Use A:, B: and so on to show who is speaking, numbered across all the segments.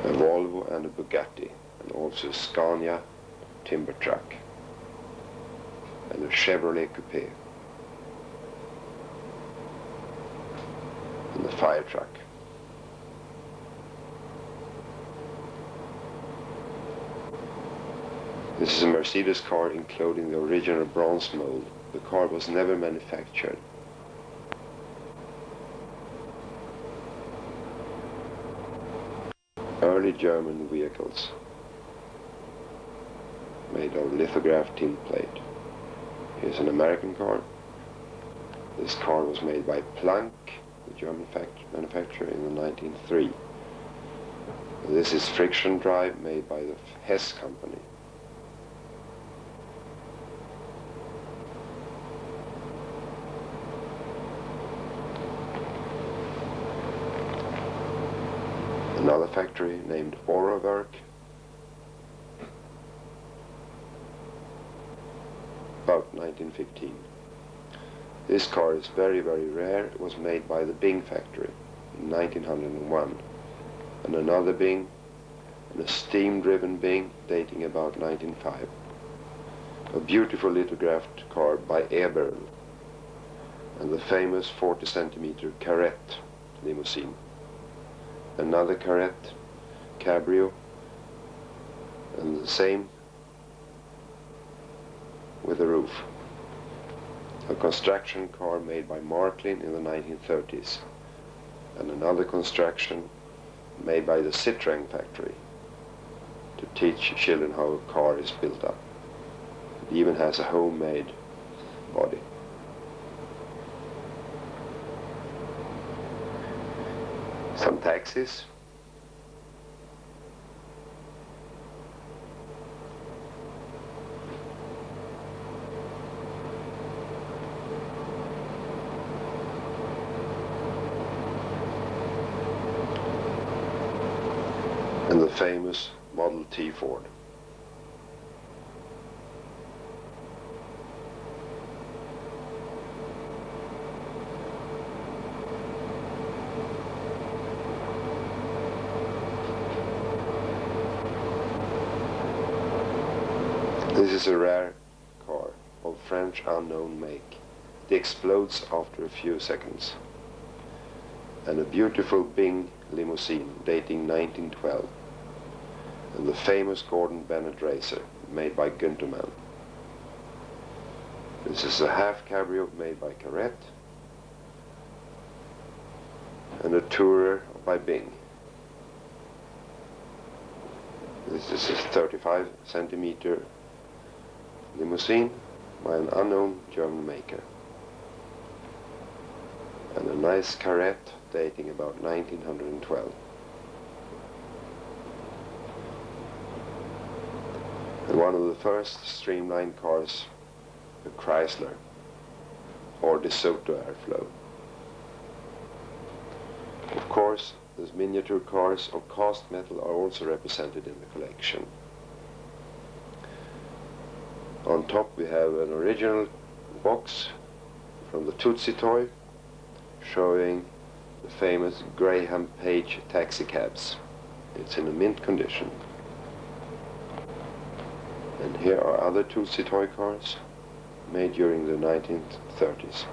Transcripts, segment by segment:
A: a Volvo and a Bugatti, and also a Scania timber truck, and a Chevrolet Coupe, and the fire truck. This is a Mercedes car including the original bronze mold. The car was never manufactured. Early German vehicles made of lithographed tin plate. Here's an American car. This car was made by Planck, the German manufacturer, in the 1903. This is friction drive made by the Hess company. Another factory named Orawerk, about 1915. This car is very, very rare. It was made by the Bing factory in 1901. And another Bing, and a steam-driven Bing dating about 1905. A beautiful lithographed car by Eberl, and the famous 40-centimeter Carrette limousine. Another Carrette Cabrio, and the same with a roof. A construction car made by Marklin in the 1930s, and another construction made by the Citroën factory to teach children how a car is built up. It even has a homemade body. Some taxis. And the famous Model T Ford. This is a rare car of French unknown make. It explodes after a few seconds. And a beautiful Bing limousine dating 1912. And the famous Gordon Bennett racer made by Guntermann. This is a half cabrio made by Carrette, and a Tourer by Bing. This is a 35-centimeter limousine by an unknown German maker. And a nice Carrette dating about 1912. And one of the first streamlined cars, the Chrysler, or De Soto Airflow. Of course, those miniature cars of cast metal are also represented in the collection. On top we have an original box from the Tootsie toy showing the famous Graham Page taxicabs. It's in a mint condition. And here are other Tootsie toy cars made during the 1930s.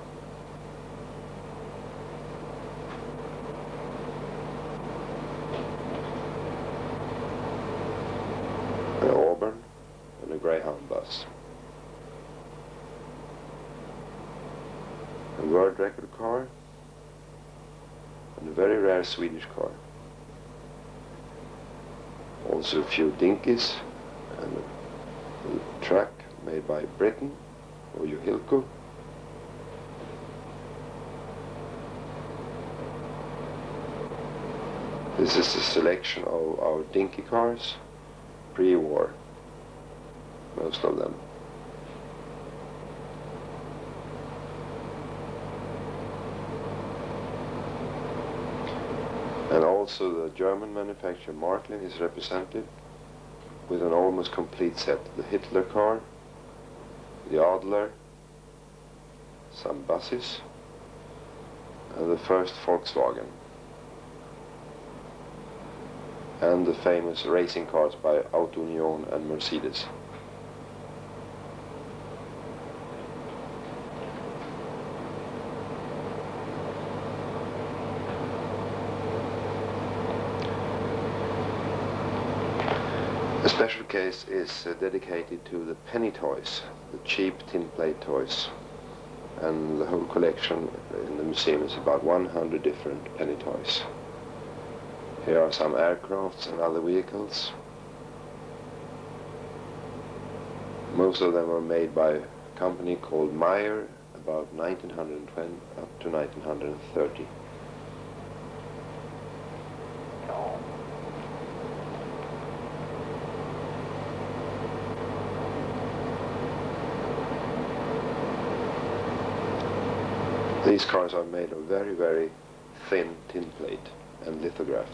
A: An Auburn and a Greyhound bus. A world record car and a very rare Swedish car. Also a few dinkies and a truck made by Britain, or Hilco. This is a selection of our dinky cars, pre-war, most of them. And also the German manufacturer Marklin is represented with an almost complete set. The Hitler car, the Adler, some buses, and the first Volkswagen. and the famous racing cars by Auto Union and Mercedes. A special case is dedicated to the penny toys, the cheap tin plate toys, and the whole collection in the museum is about 100 different penny toys. Here are some aircrafts and other vehicles. Most of them were made by a company called Meyer about 1920 up to 1930. These cars are made of very, very thin tin plate and lithographed.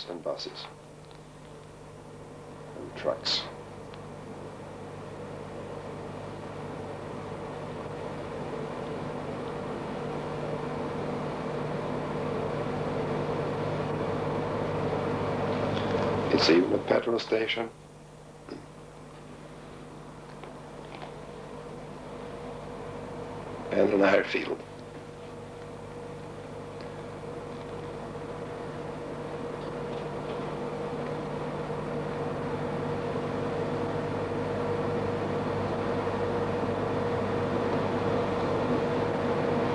A: And buses and trucks. It's even a petrol station. And an airfield.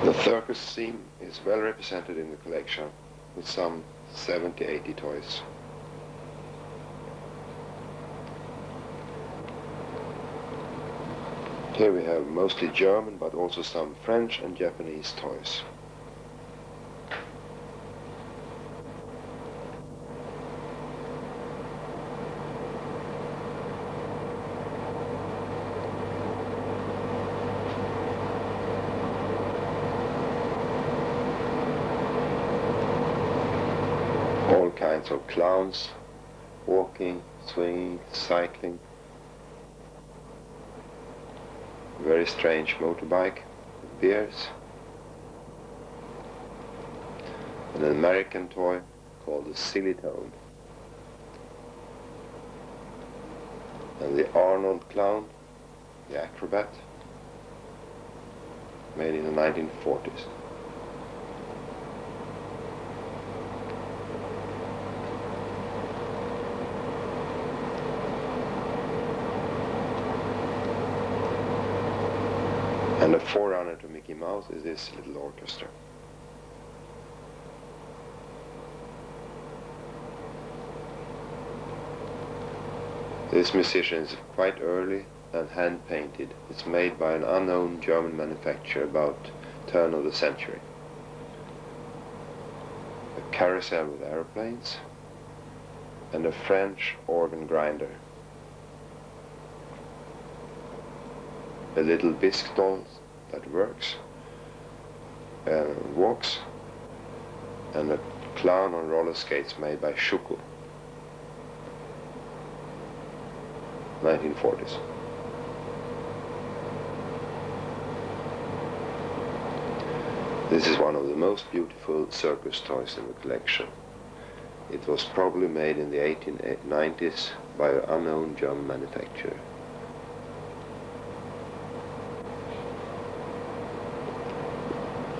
A: The circus scene is well represented in the collection with some 70-80 toys. Here we have mostly German but also some French and Japanese toys. All kinds of clowns, walking, swinging, cycling. A very strange motorbike, beers. And an American toy called the Silly Toad. And the Arnold clown, the acrobat, made in the 1940s. And the forerunner to Mickey Mouse is this little orchestra. This musician is quite early and hand-painted. It's made by an unknown German manufacturer about turn of the century. A carousel with aeroplanes and a French organ grinder. A little bisque doll that works and walks, and a clown on roller skates made by Schuko, 1940s. This is one of the most beautiful circus toys in the collection. It was probably made in the 1890s by an unknown German manufacturer.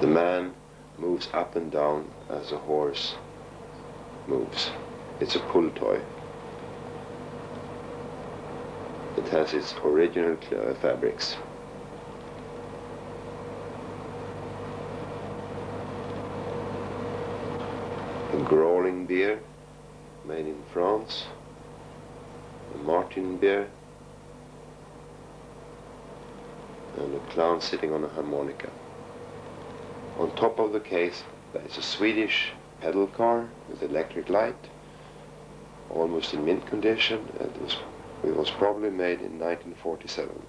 A: The man moves up and down as a horse moves. It's a pull toy. It has its original fabrics. A growling beer made in France. A Martin beer. And a clown sitting on a harmonica. On top of the case there is a Swedish pedal car with electric light, almost in mint condition. It was probably made in 1947.